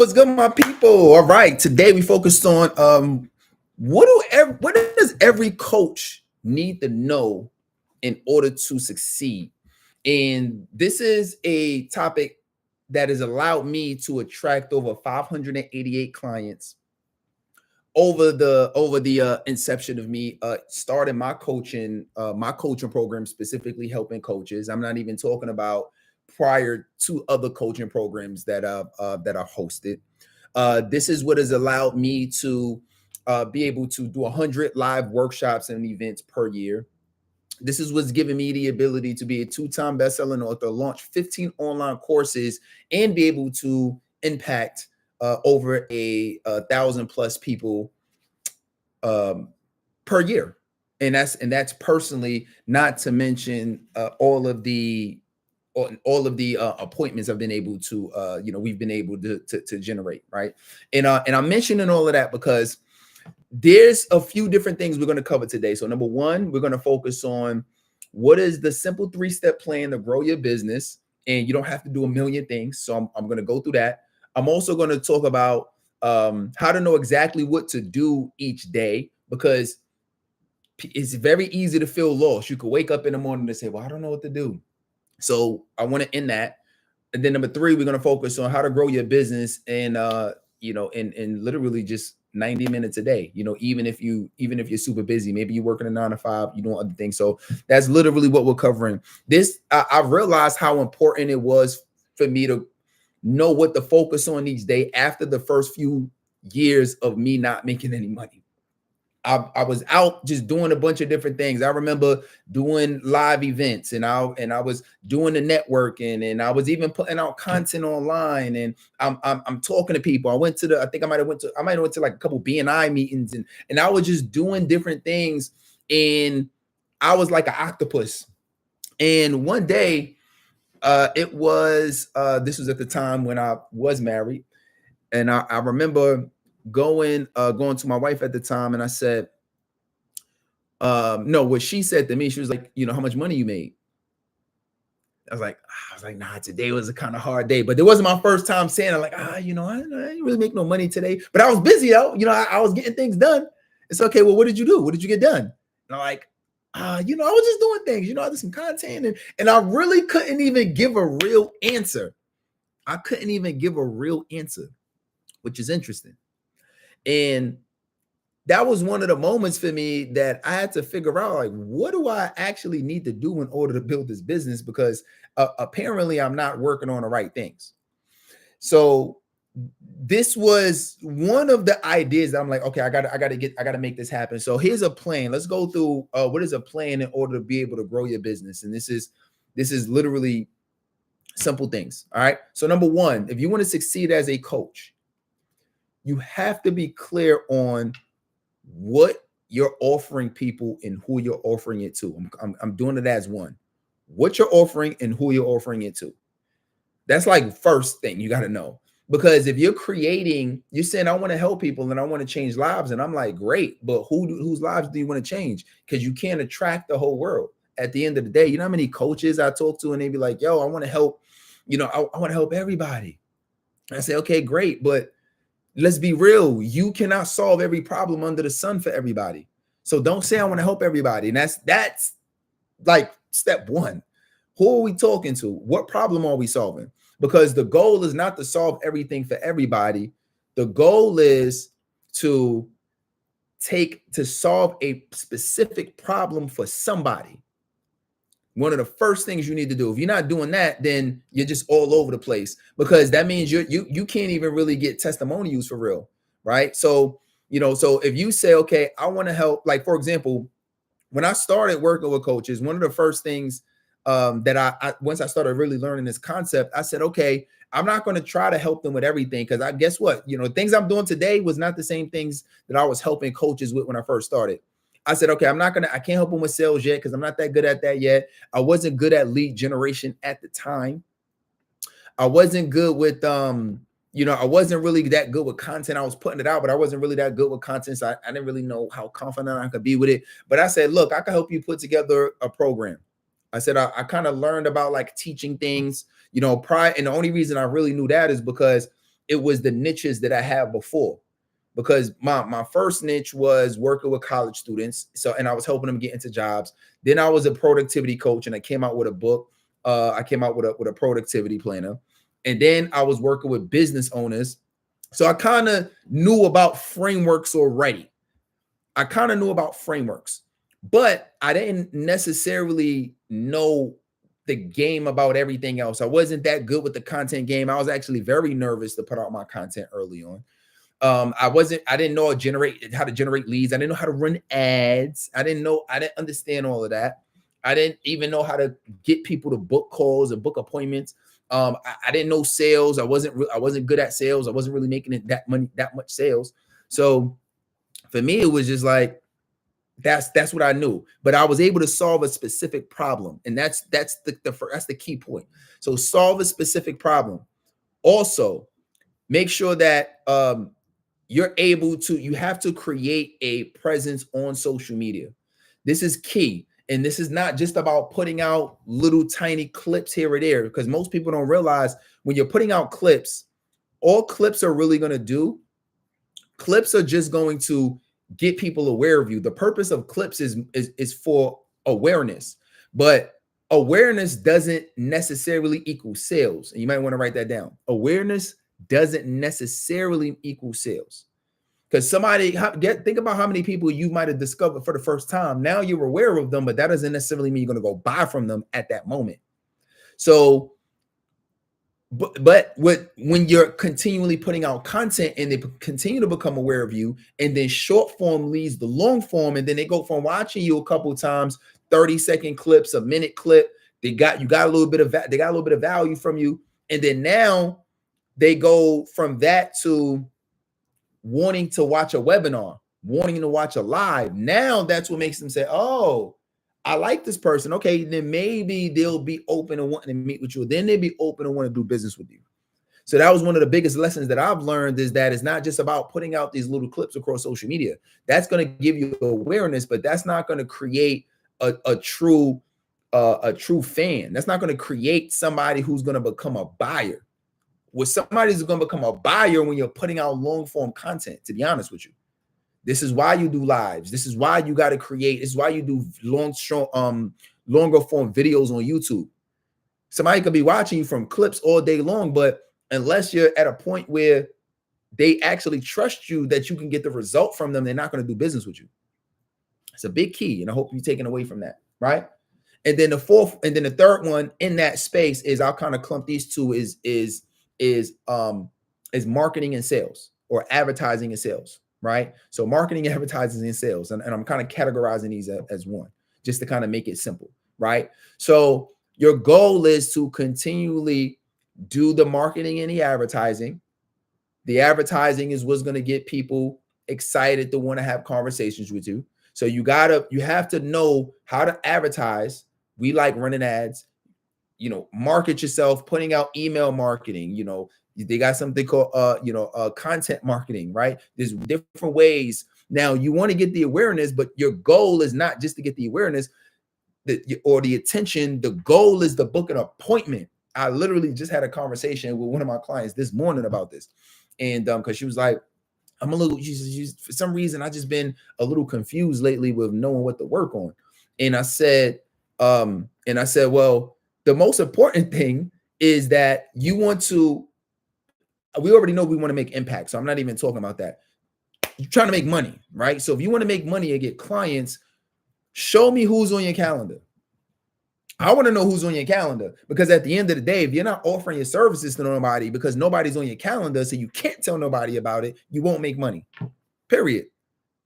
What's good, my people? All right, today we focused on what does every coach need to know in order to succeed? And this is a topic that has allowed me to attract over 588 clients over the inception of me starting my coaching program, specifically helping coaches. I'm not even talking about prior to other coaching programs that are hosted. This is what has allowed me to be able to do 100 live workshops and events per year. This is what's given me the ability to be a two-time best-selling author, launch 15 online courses, and be able to impact over a thousand plus people um, per year. And that's personally, not to mention all of the appointments I've been able to we've been able to generate, right? And I'm mentioning all of that because there's a few different things we're going to cover today. So number one, we're going to focus on what is the simple 3-step plan to grow your business, and you don't have to do a million things. So I'm going to go through that. I'm also going to talk about how to know exactly what to do each day, because it's very easy to feel lost. You could wake up in the morning and say, well, I don't know what to do. So I want to end that. And then number three, we're going to focus on how to grow your business and in literally just 90 minutes a day. Even if you're super busy, maybe you're working a 9 to 5, you doing other things. So that's literally what we're covering. I realized how important it was for me to know what to focus on each day after the first few years of me not making any money. I was out just doing a bunch of different things. I remember doing live events, and I was doing the networking, and I was even putting out content online, and I'm talking to people. I might have went to like a couple BNI meetings, and I was just doing different things, and I was like an octopus. And one day, this was at the time when I was married, and I remember going to my wife at the time, and I said, no, what she said to me, she was like, how much money you made? I was like, nah, today was a kind of hard day, but it wasn't my first time saying it. Like, I didn't really make no money today, but I was busy though. I was getting things done. It's okay. Well, what did you do? What did you get done? And I'm like, I was just doing things. I did some content, and I really couldn't even give a real answer. Which is interesting. And that was one of the moments for me that I had to figure out, like, what do I actually need to do in order to build this business? Because apparently I'm not working on the right things. So this was one of the ideas that I'm like, okay, I gotta make this happen. So here's a plan. Let's go through what is a plan in order to be able to grow your business. And this is literally simple things. All right. So number one, if you want to succeed as a coach, you have to be clear on what you're offering people and who you're offering it to. I'm doing it as one. What you're offering and who you're offering it to. That's like first thing you got to know. Because if you're saying, I want to help people and I want to change lives, and I'm like, great, but whose lives do you want to change? Because you can't attract the whole world. At the end of the day, how many coaches I talk to and they be like, yo, I want to help, I want to help everybody. And I say, okay, great, but let's be real. You cannot solve every problem under the sun for everybody. So don't say I want to help everybody. And that's like step one. Who are we talking to? What problem are we solving? Because the goal is not to solve everything for everybody. The goal is to solve a specific problem for somebody. One of the first things you need to do. If you're not doing that, then you're just all over the place, because that means you can't even really get testimonials for real, right? So, so if you say, okay, I want to help, like, for example, when I started working with coaches, one of the first things that I once I started really learning this concept, I said, okay, I'm not going to try to help them with everything, because I guess what, things I'm doing today was not the same things that I was helping coaches with when I first started. I said, okay, I can't help them with sales yet, because I'm not that good at that yet. I wasn't good at lead generation at the time. I wasn't good with, I wasn't really that good with content. I was putting it out, but I wasn't really that good with content. So I didn't really know how confident I could be with it. But I said, look, I can help you put together a program. I said, I kind of learned about like teaching things, prior. And the only reason I really knew that is because it was the niches that I had before. Because my first niche was working with college students. So, and I was helping them get into jobs. Then I was a productivity coach and I came out with a book. I came out with a productivity planner. And then I was working with business owners. So I kind of knew about frameworks already. I kind of knew about frameworks, but I didn't necessarily know the game about everything else. I wasn't that good with the content game. I was actually very nervous to put out my content early on. I didn't know how to generate leads. I didn't know how to run ads. I didn't understand all of that. I didn't even know how to get people to book calls and book appointments. I didn't know sales. I wasn't good at sales. I wasn't really making it that much sales. So for me, it was just like, that's what I knew, but I was able to solve a specific problem. And that's the key point. So solve a specific problem. Also, make sure that, you have to create a presence on social media. This is key. And this is not just about putting out little tiny clips here or there, because most people don't realize when you're putting out clips, all clips are really going to do, clips are just going to get people aware of you. The purpose of clips is for awareness, but awareness doesn't necessarily equal sales. And you might want to write that down. Awareness doesn't necessarily equal sales. Because think about how many people you might have discovered for the first time. Now you're aware of them, but that doesn't necessarily mean you're going to go buy from them at that moment. So, but when you're continually putting out content and they continue to become aware of you, and then short form leads the long form, and then they go from watching you a couple of times, 30-second clips, a minute clip, they got a little bit of value from you, and then now they go from that to wanting to watch a webinar, wanting to watch a live. Now that's what makes them say, oh, I like this person. Okay, then maybe they'll be open and wanting to meet with you. Then they'll be open and want to do business with you. So that was one of the biggest lessons that I've learned, is that it's not just about putting out these little clips across social media. That's going to give you awareness, but that's not going to create a true fan. That's not going to create somebody who's going to become a buyer. With somebody who's going to become a buyer when you're putting out long form content, to be honest with you. This is why you do lives. This is why you got to create. This is why you do longer form videos on YouTube. Somebody could be watching you from clips all day long, but unless you're at a point where they actually trust you that you can get the result from them, they're not going to do business with you. It's a big key, and I hope you're taking away from that, right? And then the third one in that space is, I'll kind of clump these two, is marketing and sales, or advertising and sales, right? So marketing, advertising, and sales. And I'm kind of categorizing these as one, just to kind of make it simple, right? So your goal is to continually do the marketing and the advertising. The advertising is what's going to get people excited to want to have conversations with you. So you have to know how to advertise. We like running ads. Market yourself, putting out email marketing. They got something called content marketing, right? There's different ways. Now you want to get the awareness, but your goal is not just to get the awareness or the attention. The goal is to book an appointment. I literally just had a conversation with one of my clients this morning about this, and because she was like, I'm a little, for some reason, I just been a little confused lately with knowing what to work on. And I said, well, the most important thing is that we already know we want to make impact. So I'm not even talking about that. You're trying to make money, right? So if you want to make money and get clients, show me who's on your calendar. I want to know who's on your calendar, because at the end of the day, if you're not offering your services to nobody because nobody's on your calendar, so you can't tell nobody about it, you won't make money, period,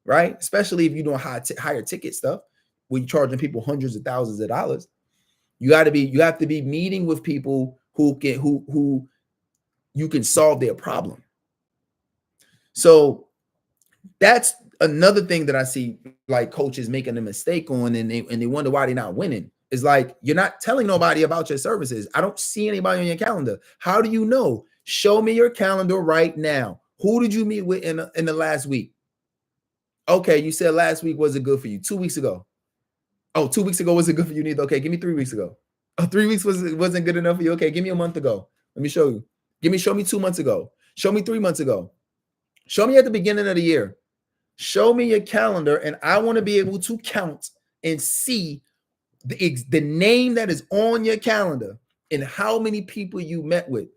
right? Especially if you're doing higher ticket stuff where you're charging people hundreds of thousands of dollars. You have to be meeting with people who you can solve their problem. So that's another thing that I see like coaches making a mistake on, and they wonder why they're not winning. It's like, you're not telling nobody about your services. I don't see anybody on your calendar. How do you know? Show me your calendar right now. Who did you meet with in the last week? Okay, you said last week wasn't good for you. 2 weeks ago. Oh, 2 weeks ago wasn't good for you neither. Okay, give me 3 weeks ago. Oh, 3 weeks wasn't good enough for you. Okay, give me a month ago. Let me show you. Show me 2 months ago. Show me 3 months ago. Show me at the beginning of the year. Show me your calendar, and I want to be able to count and see the name that is on your calendar and how many people you met with.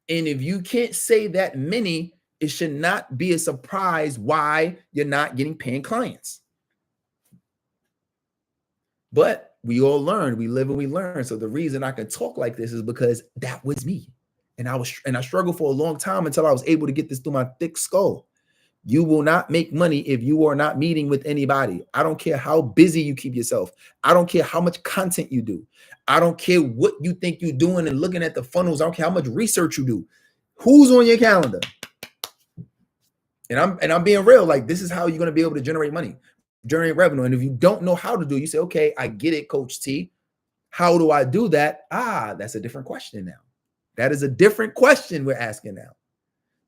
And if you can't say that many, it should not be a surprise why you're not getting paying clients. But we all learn, we live and we learn. So the reason I can talk like this is because that was me. And I struggled for a long time until I was able to get this through my thick skull. You will not make money if you are not meeting with anybody. I don't care how busy you keep yourself. I don't care how much content you do. I don't care what you think you're doing and looking at the funnels. I don't care how much research you do. Who's on your calendar? And I'm being real. Like, this is how you're going to be able to generate money, generate revenue. And if you don't know how to do it, you say, okay, I get it, Coach T. How do I do that? That's a different question now. That is a different question we're asking now.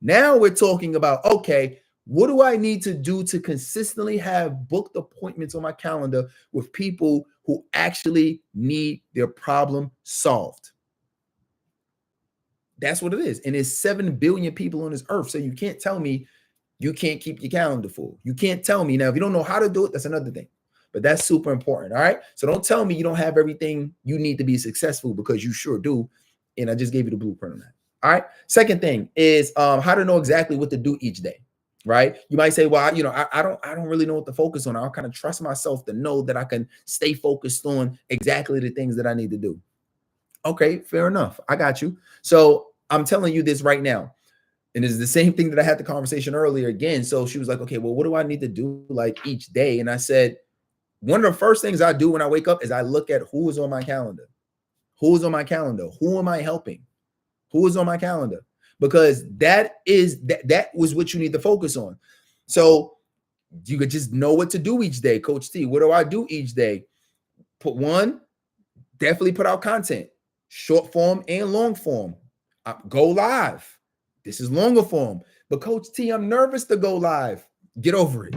Now we're talking about, okay, what do I need to do to consistently have booked appointments on my calendar with people who actually need their problem solved? That's what it is. And there's 7 billion people on this earth. So you can't tell me you can't keep your calendar full. You can't tell me. Now, if you don't know how to do it, that's another thing. But that's super important. All right. So don't tell me you don't have everything you need to be successful, because you sure do. And I just gave you the blueprint on that. All right. Second thing is how to know exactly what to do each day. Right. You might say, well, I don't really know what to focus on. I'll kind of trust myself to know that I can stay focused on exactly the things that I need to do. Okay, fair enough. I got you. So I'm telling you this right now. And it's the same thing that I had the conversation earlier again. So she was like, okay, well, what do I need to do like each day? And I said, one of the first things I do when I wake up is I look at who is on my calendar. Who is on my calendar? Who am I helping? Who is on my calendar? Because that was what you need to focus on. So you could just know what to do each day. Coach T, what do I do each day? Definitely put out content, short form and long form. Go live. This is longer form. But Coach T, I'm nervous to go live. Get over it.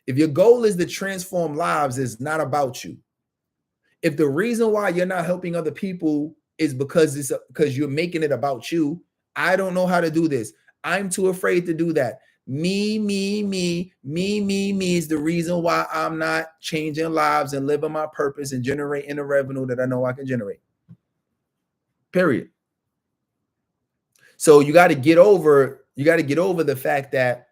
If your goal is to transform lives, it's not about you. If the reason why you're not helping other people is because you're making it about you, I don't know how to do this. I'm too afraid to do that. Me is the reason why I'm not changing lives and living my purpose and generating the revenue that I know I can generate. Period. So you got to get over the fact that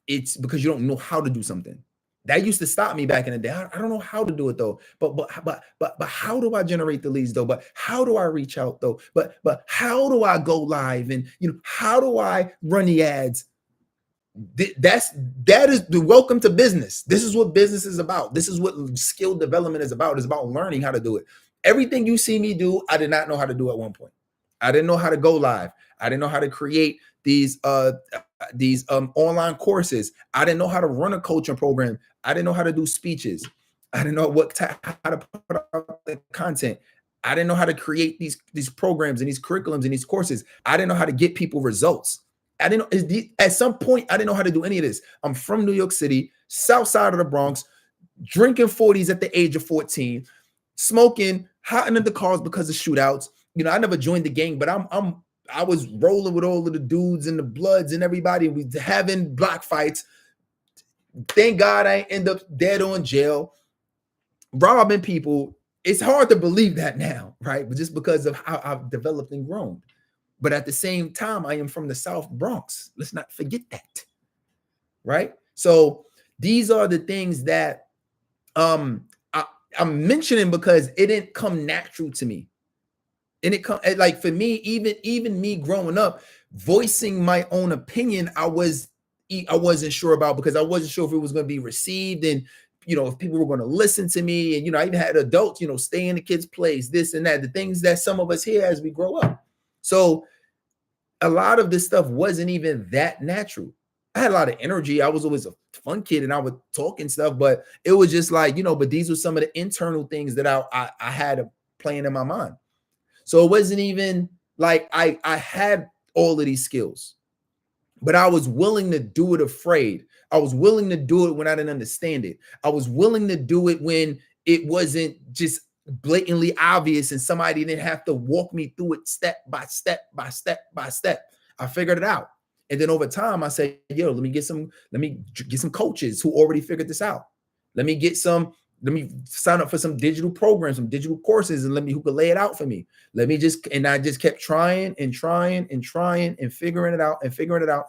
it's because you don't know how to do something. That used to stop me back in the day. I don't know how to do it though. But how do I generate the leads though? But how do I reach out though? But how do I go live? And how do I run the ads? That is the welcome to business. This is what business is about. This is what skill development is about. It's about learning how to do it. Everything you see me do, I did not know how to do at one point. I didn't know how to go live. I didn't know how to create these online courses. I didn't know how to run a coaching program. I didn't know how to do speeches. I didn't know how to put out the content. I didn't know how to create these programs and these curriculums and these courses. I didn't know how to get people results. I didn't know, at some point, I didn't know how to do any of this. I'm from New York City, south side of the Bronx, drinking 40s at the age of 14, smoking, hotting in the cars because of shootouts. I never joined the gang, but I was rolling with all of the dudes and the Bloods and everybody. We having block fights. Thank God I end up dead or in jail, robbing people. It's hard to believe that now, right? But just because of how I've developed and grown. But at the same time, I am from the South Bronx. Let's not forget that, right? So these are the things that I'm mentioning because it didn't come natural to me. And it come like for me, even me growing up, voicing my own opinion, I wasn't sure about, because I wasn't sure if it was going to be received and if people were going to listen to me. And I even had adults, stay in the kids' place, this and that, the things that some of us hear as we grow up. So a lot of this stuff wasn't even that natural. I had a lot of energy. I was always a fun kid and I would talk and stuff, but it was just like, but these were some of the internal things that I had playing in my mind. So it wasn't even like I had all of these skills, but I was willing to do it afraid. I was willing to do it when I didn't understand it. I was willing to do it when it wasn't just blatantly obvious and somebody didn't have to walk me through it step by step by step by step. I figured it out. And then over time, I say, yo, let me get some coaches who already figured this out. Let me sign up for some digital programs, some digital courses, and who could lay it out for me. I just kept trying and trying and trying and figuring it out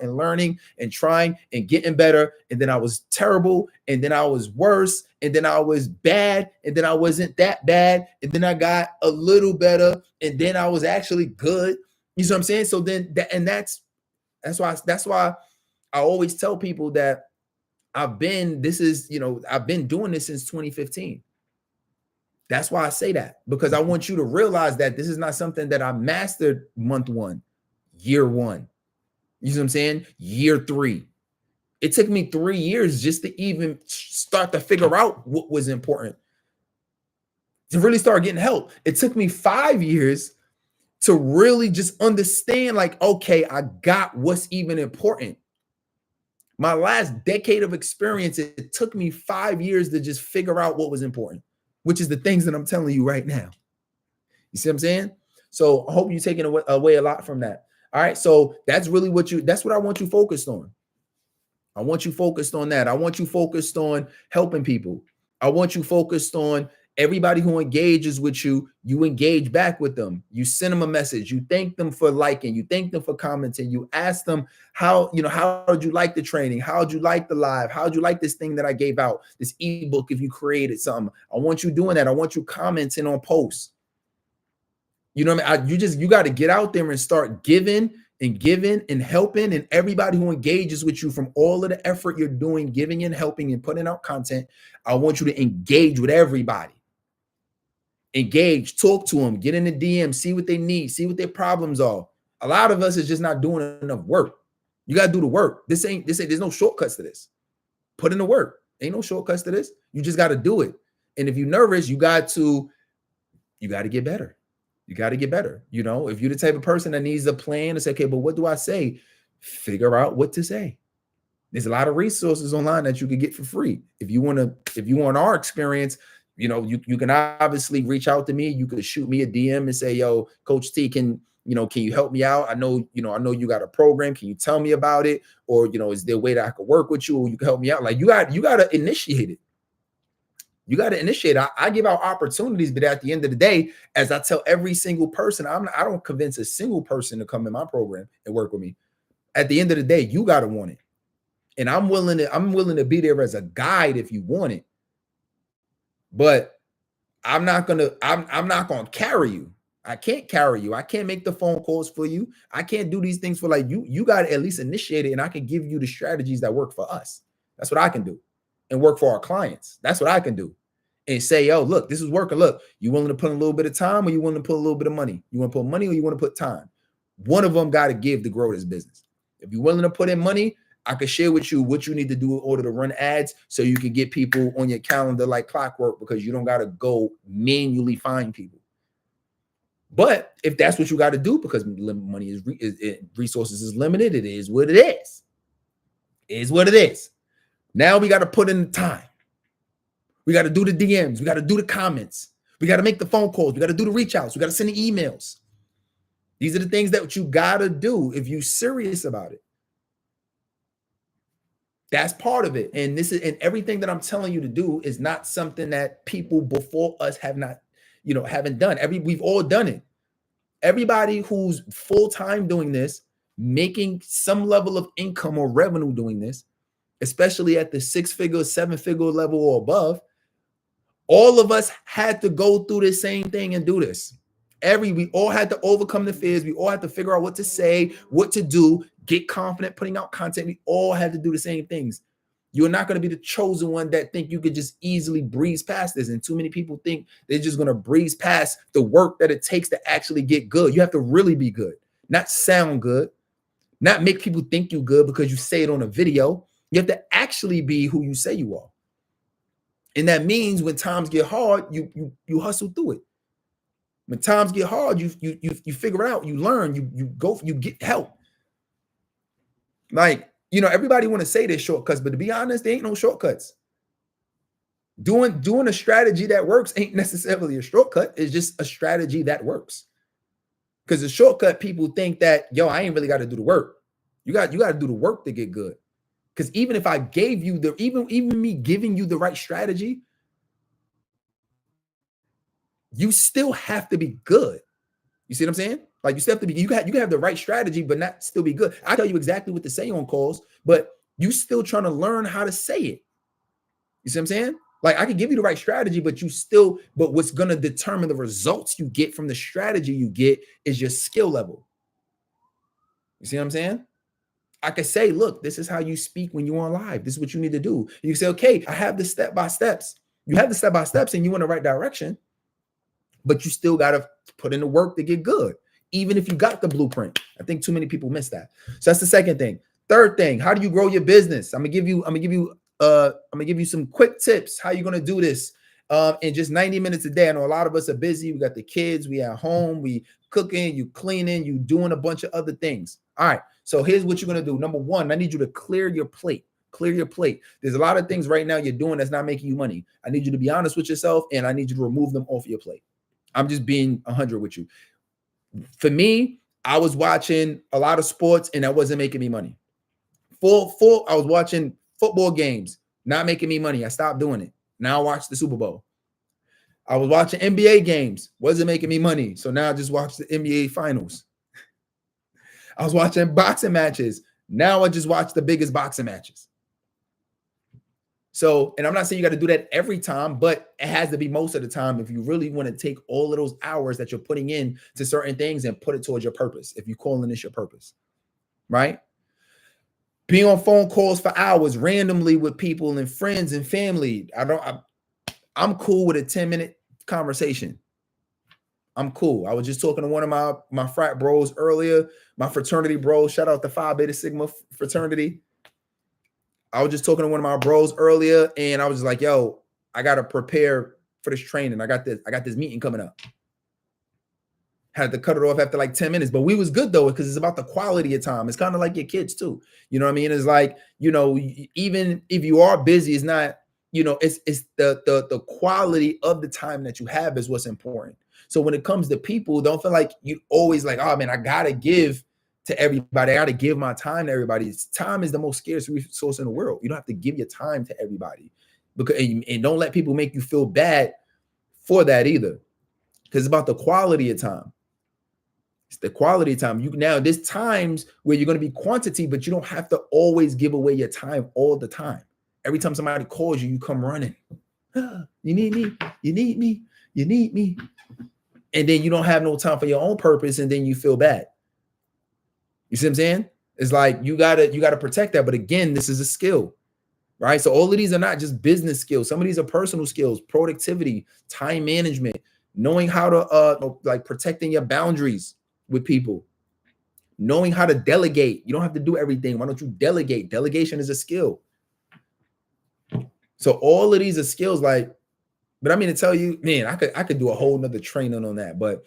and learning and trying and getting better. And then I was terrible. And then I was worse. And then I was bad. And then I wasn't that bad. And then I got a little better. And then I was actually good. You see what I'm saying? So then that's why I always tell people that I've been doing this since 2015. That's why I say that, because I want you to realize that this is not something that I mastered month one, year one. You see what I'm saying? Year three. It took me 3 years just to even start to figure out what was important, to really start getting help. It took me 5 years to really just understand, like, okay, I got what's even important. My last decade of experience, it took me 5 years to just figure out what was important, which is the things that I'm telling you right now. You see what I'm saying? So I hope you're taking away a lot from that. All right. So that's really that's what I want you focused on. I want you focused on that. I want you focused on helping people. I want you focused on everybody who engages with you, you engage back with them. You send them a message. You thank them for liking. You thank them for commenting. You ask them how did you like the training? How did you like the live? How did you like this thing that I gave out? This ebook, if you created something. I want you doing that. I want you commenting on posts. You know what I mean? You got to get out there and start giving and helping, and everybody who engages with you, from all of the effort you're doing, giving and helping and putting out content. I want you to engage with everybody. Engage, talk to them, get in the DM, see what they need, see what their problems are. A lot of us is just not doing enough work. You got to do the work. There's no shortcuts to this. Put in the work. Ain't no shortcuts to this. You just got to do it. And if you're nervous, you got to get better. You got to get better. You know, if you're the type of person that needs a plan to say, okay, but what do I say? Figure out what to say. There's a lot of resources online that you can get for free. If you want our experience, you know, you can obviously reach out to me. You could shoot me a DM and say, yo, Coach T, can you help me out? I know you got a program. Can you tell me about it? Or, is there a way that I could work with you, or you can help me out? Like, you got to initiate it. You got to initiate. I give out opportunities, but at the end of the day, as I tell every single person, I don't convince a single person to come in my program and work with me. At the end of the day, you got to want it. And I'm willing to be there as a guide if you want it. But I'm not gonna carry you. I can't carry you. I can't make the phone calls for you. I can't do these things for you. You got to at least initiate it, and I can give you the strategies that work for us. That's what I can do, and work for our clients. That's what I can do. And say, yo, look, this is working. Look, you willing to put a little bit of time, or you willing to put a little bit of money? You want to put money, or you want to put time? One of them got to give to grow this business. If you're willing to put in money, I can share with you what you need to do in order to run ads so you can get people on your calendar like clockwork, because you don't got to go manually find people. But if that's what you got to do, because money resources is limited, it is what it is. It is what it is. Now we got to put in the time. We got to do the DMs. We got to do the comments. We got to make the phone calls. We got to do the reach outs. We got to send the emails. These are the things that you got to do if you're serious about it. That's part of it. And everything that I'm telling you to do is not something that people before us haven't done. We've all done it. Everybody who's full-time doing this, making some level of income or revenue doing this, especially at the 6-figure, 7-figure level or above, all of us had to go through the same thing and do this. We all had to overcome the fears. We all had to figure out what to say, what to do, get confident putting out content. We all had to do the same things. You're not going to be the chosen one that think you could just easily breeze past this. And too many people think they're just going to breeze past the work that it takes to actually get good. You have to really be good, not sound good, not make people think you good because you say it on a video. You have to actually be who you say you are. And that means when times get hard, you hustle through it. When times get hard, you figure it out, you learn, you get help. Like, everybody want to say there's shortcuts, but to be honest, there ain't no shortcuts. Doing a strategy that works ain't necessarily a shortcut. It's just a strategy that works. Because the shortcut, people think that, yo, I ain't really got to do the work. You got to do the work to get good. Because even if I gave you even me giving you the right strategy, you still have to be good. You see what I'm saying? Like you still have to be, you can have the right strategy, but not still be good. I tell you exactly what to say on calls, but you still trying to learn how to say it. You see what I'm saying? Like I can give you the right strategy, but what's going to determine the results you get from the strategy you get is your skill level. You see what I'm saying? I could say, look, this is how you speak when you're on live. This is what you need to do. You say, okay, I have the step by steps. You have the step by steps and you in the right direction, but you still got to put in the work to get good. Even if you got the blueprint. I think too many people miss that. So that's the second thing. Third thing, how do you grow your business? I'm gonna give you some quick tips. How you gonna do this in just 90 minutes a day? I know a lot of us are busy. We got the kids, we at home, we cooking, you cleaning, you doing a bunch of other things. All right. So here's what you're gonna do. Number one, I need you to clear your plate. Clear your plate. There's a lot of things right now you're doing that's not making you money. I need you to be honest with yourself, and I need you to remove them off your plate. I'm just being 100 with you. For me, I was watching a lot of sports and that wasn't making me money. I was watching football games, not making me money. I stopped doing it. Now I watch the Super Bowl. I was watching NBA games, wasn't making me money. So now I just watch the NBA finals. I was watching boxing matches. Now I just watch the biggest boxing matches. So, and I'm not saying you got to do that every time, but it has to be most of the time if you really want to take all of those hours that you're putting in to certain things and put it towards your purpose. If you're calling this your purpose, right? Being on phone calls for hours randomly with people and friends and family. I'm cool with a 10-minute conversation. I'm cool. I was just talking to one of my frat bros earlier, my fraternity bros. Shout out to Phi Beta Sigma fraternity. I was just talking to one of my bros earlier, and I was just like, yo, I got to prepare for this training. I got this meeting coming up. Had to cut it off after like 10 minutes, but we was good though, because it's about the quality of time. It's kind of like your kids too. You know what I mean? It's like, even if you are busy, it's not, it's the quality of the time that you have is what's important. So when it comes to people, don't feel like you always like, oh man, I got to give to everybody. I got to give my time to everybody. Time is the most scarce resource in the world. You don't have to give your time to everybody, and don't let people make you feel bad for that either. Because it's about the quality of time. It's the quality of time. There's times where you're going to be quantity, but you don't have to always give away your time all the time. Every time somebody calls you, you come running. You need me. You need me. You need me. And then you don't have no time for your own purpose, and then you feel bad. You see what I'm saying? It's like you gotta protect that. But again, this is a skill, right? So all of these are not just business skills. Some of these are personal skills, productivity, time management, knowing how to like protecting your boundaries with people, knowing how to delegate. You don't have to do everything. Why don't you delegate? Delegation is a skill. So all of these are skills, like, but I mean to tell you, man, I could do a whole nother training on that. But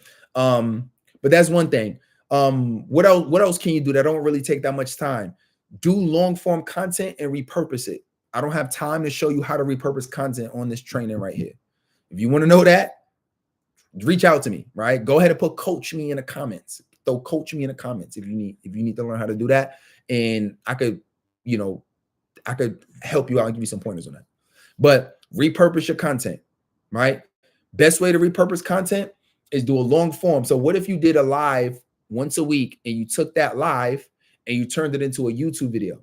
that's one thing. What else can you do that don't really take that much time? Do long form content and repurpose it. I don't have time to show you how to repurpose content on this training right here. If you want to know that, reach out to me, right? Go ahead and put coach me in the comments. Throw coach me in the comments if you need to learn how to do that. And I could help you out and give you some pointers on that. But repurpose your content, right? Best way to repurpose content is do a long form. So what if you did a live once a week and you took that live and you turned it into a YouTube video?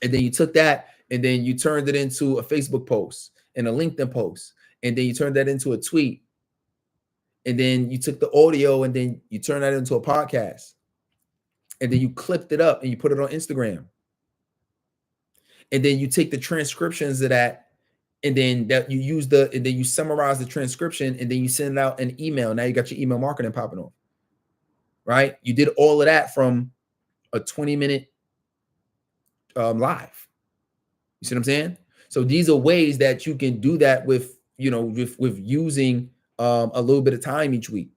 And then you took that and then you turned it into a Facebook post and a LinkedIn post. And then you turned that into a tweet. And then you took the audio and then you turned that into a podcast. And then you clipped it up and you put it on Instagram. And then you take the transcriptions of that, and then you summarize the transcription, and then you send it out an email. Now you got your email marketing popping off, right? You did all of that from a 20-minute live. You see what I'm saying? So these are ways that you can do that with using a little bit of time each week.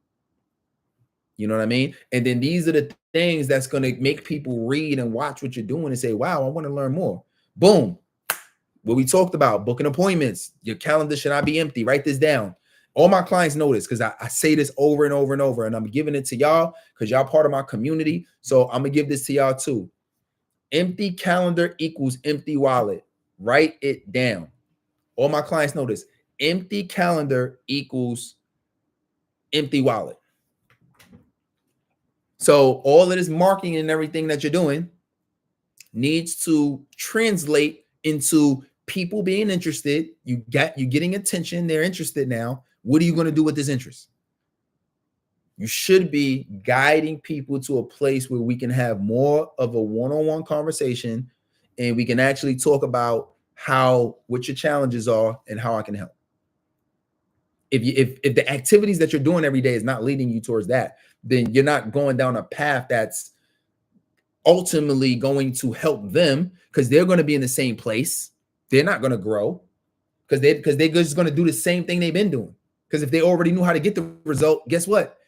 You know what I mean? And then these are the things that's going to make people read and watch what you're doing and say, wow, I want to learn more. Boom. What we talked about, booking appointments. Your calendar should not be empty. Write this down. All my clients know this because I say this over and over and over, and I'm giving it to y'all because y'all part of my community. So I'm gonna give this to y'all too. Empty calendar equals empty wallet. Write it down. All my clients know this. Empty calendar equals empty wallet. So all of this marketing and everything that you're doing needs to translate into people being interested. You getting attention. They're interested now. What are you going to do with this interest? You should be guiding people to a place where we can have more of a one-on-one conversation and we can actually talk about what your challenges are and how I can help. If the activities that you're doing every day is not leading you towards that, then you're not going down a path that's ultimately going to help them, because they're going to be in the same place. They're not going to grow because they're just going to do the same thing they've been doing. Because if they already knew how to get the result, guess what?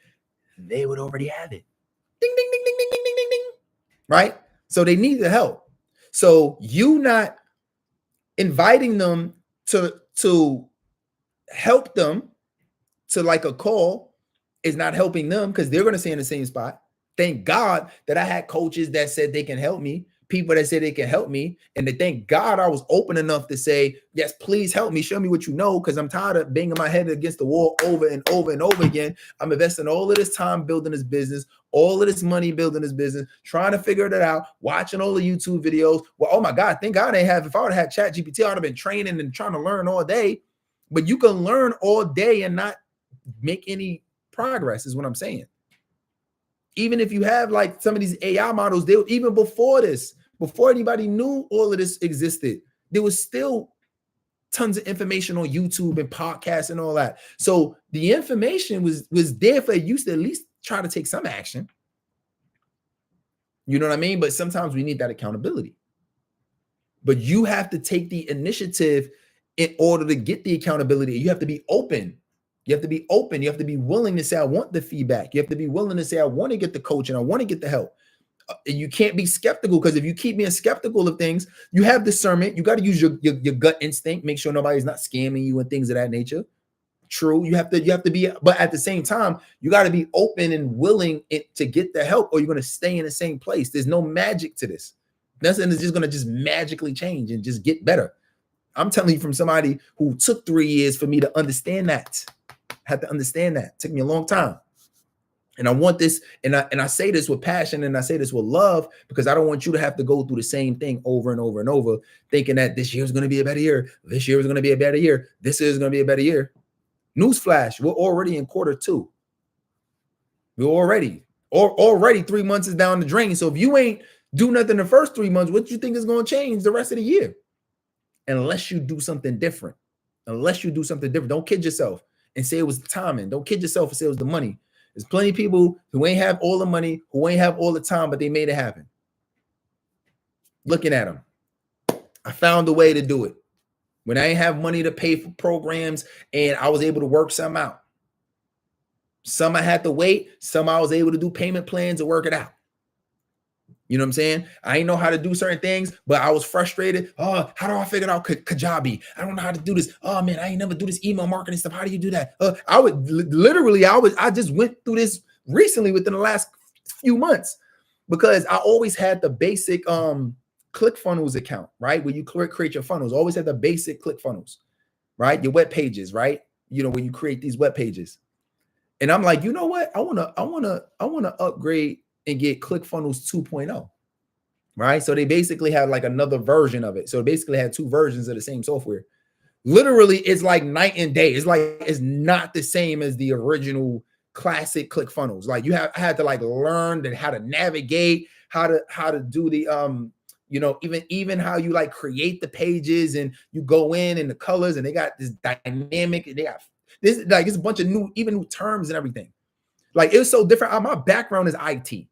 They would already have it. Ding, ding, ding, ding, ding, ding, ding, ding, ding. Right? So they need the help. So you not inviting them to help them to like a call is not helping them, because they're going to stay in the same spot. Thank God that I had coaches that said they can help me, people that said they can help me. And thank God I was open enough to say, yes, please help me. Show me what you know, because I'm tired of banging my head against the wall over and over and over again. I'm investing all of this time building this business, all of this money building this business, trying to figure it out, watching all the YouTube videos. Well, oh my God, thank God if I would have had ChatGPT, I would have been training and trying to learn all day. But you can learn all day and not make any progress, is what I'm saying. Even if you have like some of these AI models, they even before this, before anybody knew all of this existed, there was still tons of information on YouTube and podcasts and all that. So the information was there for you to at least try to take some action. You know what I mean? But sometimes we need that accountability. But you have to take the initiative in order to get the accountability. You have to be open. You have to be open. You have to be willing to say, I want the feedback. You have to be willing to say, I want to get the coaching. I want to get the help. You can't be skeptical, because if you keep being skeptical of things, you have discernment. You got to use your gut instinct. Make sure nobody's not scamming you and things of that nature. True. You have to be, but at the same time, you got to be open and willing to get the help, or you're going to stay in the same place. There's no magic to this. Nothing is just going to just magically change and just get better. I'm telling you from somebody who took 3 years for me to understand that. Had to understand that. It took me a long time. And I want this, and I say this with passion, and I say this with love, because I don't want you to have to go through the same thing over and over and over, thinking that this year is going to be a better year. This year is going to be a better year. This year is going to be a better year. Newsflash, we're already in Q2. We're already 3 months is down the drain. So if you ain't do nothing the first 3 months, what do you think is going to change the rest of the year? Unless you do something different. Don't kid yourself and say it was the timing. Don't kid yourself and say it was the money. There's plenty of people who ain't have all the money, who ain't have all the time, but they made it happen. Looking at them. I found a way to do it. When I ain't have money to pay for programs, and I was able to work some out. Some I had to wait. Some I was able to do payment plans and work it out. You know what I'm saying? I ain't know how to do certain things, but I was frustrated. Oh, how do I figure out Kajabi? I don't know how to do this. Oh man, I ain't never do this email marketing stuff. How do you do that? I just went through this recently within the last few months, because I always had the basic ClickFunnels account, right? Where you create your funnels. Always had the basic ClickFunnels, right? Your web pages, right? You know, when you create these web pages. And I'm like, you know what? I wanna upgrade and get ClickFunnels 2.0, right? So they basically have like another version of it. So they basically had two versions of the same software. Literally, it's like night and day. It's not the same as the original classic ClickFunnels. Like I had to like learn how to navigate, how to do the even how you like create the pages, and you go in and the colors, and they got this dynamic. They got this like it's a bunch of new terms and everything. Like it was so different. My background is IT.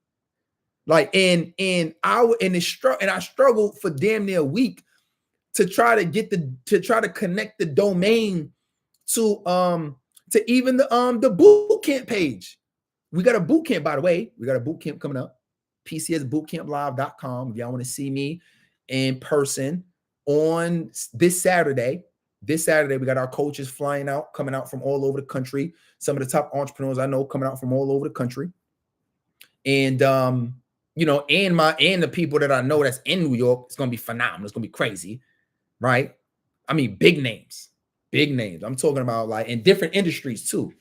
Like I struggled for damn near a week to try to connect the domain to even the boot camp page. We got a boot camp, by the way. We got a boot camp coming up. PCSbootcamplive.com. If y'all want to see me in person, on this Saturday. This Saturday, we got our coaches flying out, coming out from all over the country. Some of the top entrepreneurs I know coming out from all over the country. And you know, and the people that I know that's in New York, it's gonna be phenomenal. It's gonna be crazy, right? I mean, big names, big names. I'm talking about like in different industries too,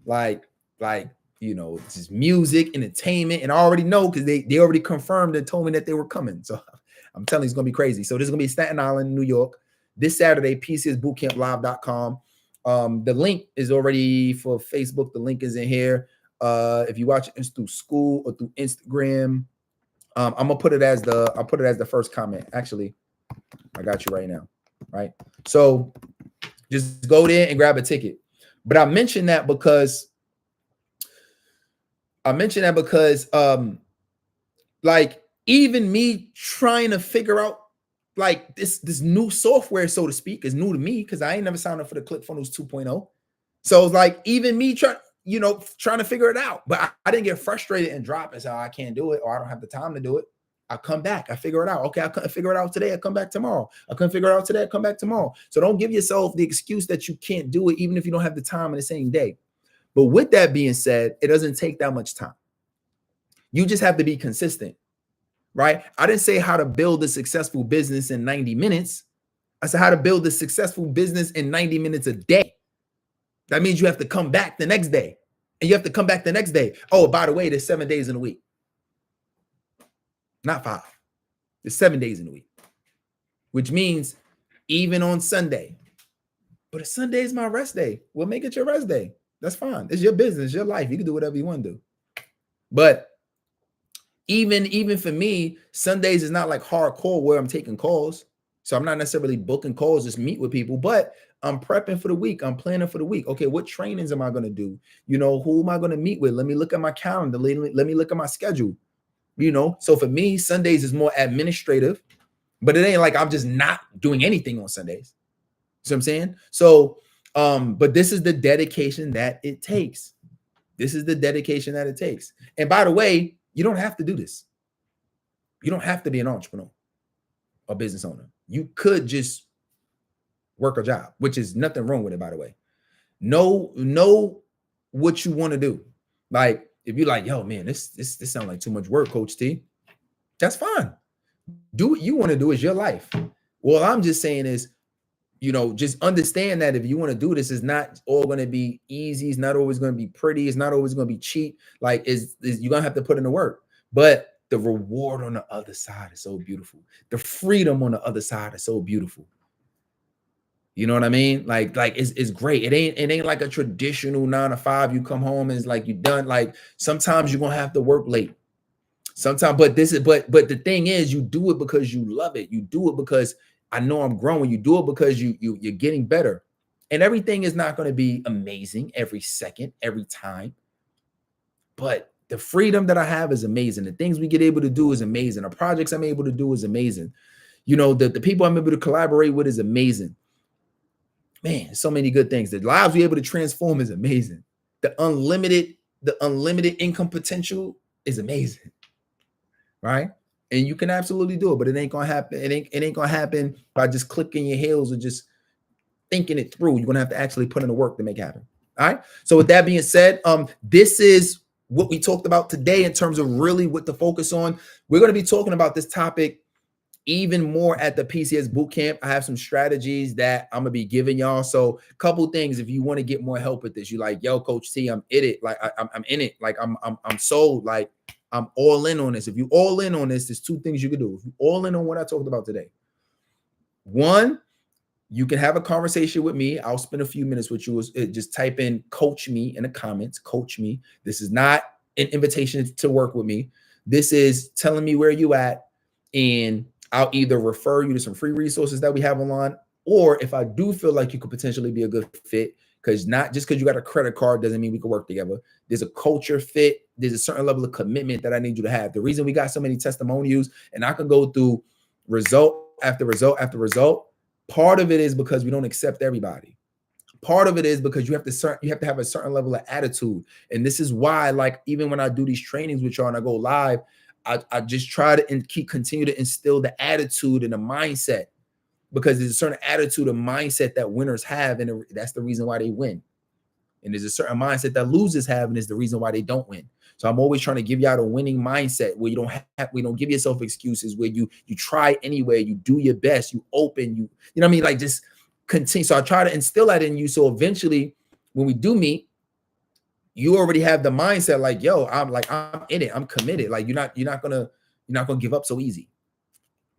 like you know, just music, entertainment, and I already know because they already confirmed and told me that they were coming. So I'm telling you, it's gonna be crazy. So this is gonna be Staten Island, New York, this Saturday, PCSBootCampLive.com. The link is already for Facebook. The link is in here. If you watch it through school or through Instagram, I'm gonna put it as the first comment. Actually, I got you right now. Right. So just go there and grab a ticket. But I mentioned that because like even me trying to figure out like this new software, so to speak, is new to me because I ain't never signed up for the ClickFunnels 2.0. So it's like even me trying to figure it out. But I didn't get frustrated and drop and say, oh, I can't do it or I don't have the time to do it. I come back, I figure it out. Okay, I couldn't figure it out today, I come back tomorrow. I couldn't figure it out today, I come back tomorrow. So don't give yourself the excuse that you can't do it, even if you don't have the time in the same day. But with that being said, it doesn't take that much time. You just have to be consistent, right? I didn't say how to build a successful business in 90 minutes. I said how to build a successful business in 90 minutes a day. That means you have to come back the next day. And you have to come back the next day. Oh, by the way, there's 7 days in a week. Not 5. There's 7 days in a week. Which means even on Sunday. But if Sunday is my rest day, well, make it your rest day. That's fine. It's your business, your life. You can do whatever you want to do. But even for me, Sundays is not like hardcore where I'm taking calls. So I'm not necessarily booking calls, just meet with people, but I'm prepping for the week. I'm planning for the week. Okay, what trainings am I going to do? You know, who am I going to meet with? Let me look at my calendar. Let me look at my schedule. You know, so for me, Sundays is more administrative, but it ain't like I'm just not doing anything on Sundays. See what I'm saying? So, but this is the dedication that it takes. This is the dedication that it takes. And by the way, you don't have to do this. You don't have to be an entrepreneur or business owner. You could just work a job, which is nothing wrong with it, by the way. Know what you want to do. Like, if you're like, yo, man, this sounds like too much work, Coach T, that's fine. Do what you want to do. Is your life. Well, I'm just saying is, you know, just understand that if you want to do this, it's not all going to be easy. It's not always going to be pretty. It's not always going to be cheap. Like, you're going to have to put in the work. But the reward on the other side is so beautiful. The freedom on the other side is so beautiful. You know what I mean? Like it's great. It ain't like a traditional 9 to 5. You come home and it's like you're done. Like sometimes you're gonna have to work late. Sometimes, but the thing is, you do it because you love it. You do it because I know I'm growing. You do it because you're getting better. And everything is not going to be amazing every second, every time. But the freedom that I have is amazing. The things we get able to do is amazing. The projects I'm able to do is amazing. You know, the people I'm able to collaborate with is amazing. Man, so many good things. The lives we're able to transform is amazing. The unlimited income potential is amazing. Right? And you can absolutely do it, but it ain't gonna happen. It ain't gonna happen by just clicking your heels or just thinking it through. You're gonna have to actually put in the work to make it happen. All right. So with that being said, this is what we talked about today in terms of really what to focus on. We're going to be talking about this topic even more at the PCS Bootcamp. I have some strategies that I'm gonna be giving y'all. So a couple things, if you want to get more help with this, you like, yo, Coach T, I'm in it. Like I'm in it. Like I'm sold. Like I'm all in on this. If you all in on this, there's 2 things you can do. If you all in on what I talked about today, 1, you can have a conversation with me. I'll spend a few minutes with you. Just type in coach me in the comments, coach me. This is not an invitation to work with me. This is telling me where you at, and I'll either refer you to some free resources that we have online, or if I do feel like you could potentially be a good fit, because not just because you got a credit card doesn't mean we can work together. There's a culture fit. There's a certain level of commitment that I need you to have. The reason we got so many testimonials and I can go through result after result after result, part of it is because we don't accept everybody. Part of it is because you have to have a certain level of attitude. And this is why, like, even when I do these trainings with y'all and I go live, I just try to continue to instill the attitude and the mindset. because there's a certain attitude and mindset that winners have, and that's the reason why they win. And there's a certain mindset that losers have, and is the reason why they don't win. So I'm always trying to give y'all the winning mindset where you don't give yourself excuses, where you try anyway, you do your best, you open, you know what I mean? Like, just continue. So I try to instill that in you. So eventually when we do meet, you already have the mindset like, yo, I'm in it, I'm committed. Like, you're not gonna give up so easy.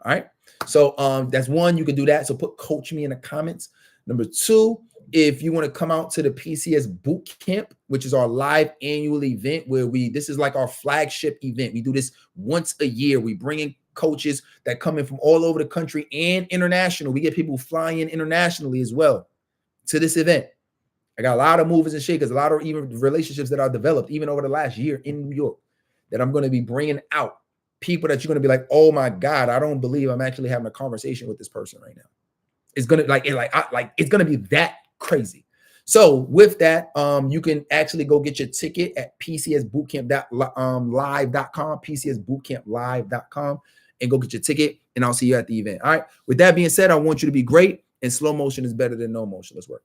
All right. So that's one, you can do that. So put coach me in the comments. Number two, if you want to come out to the PCS boot camp, which is our live annual event where this is like our flagship event. We do this once a year. We bring in coaches that come in from all over the country and international. We get people flying in internationally as well to this event. I got a lot of movers and shakers, a lot of even relationships that are developed even over the last year in New York that I'm going to be bringing out. People that you're going to be like, oh my God, I don't believe I'm actually having a conversation with this person right now. It's going to it's going to be that crazy. So with that, you can actually go get your ticket at pcsbootcamp.live.com, pcsbootcamplive.com, and go get your ticket, and I'll see you at the event. All right. With that being said, I want you to be great, and slow motion is better than no motion. Let's work.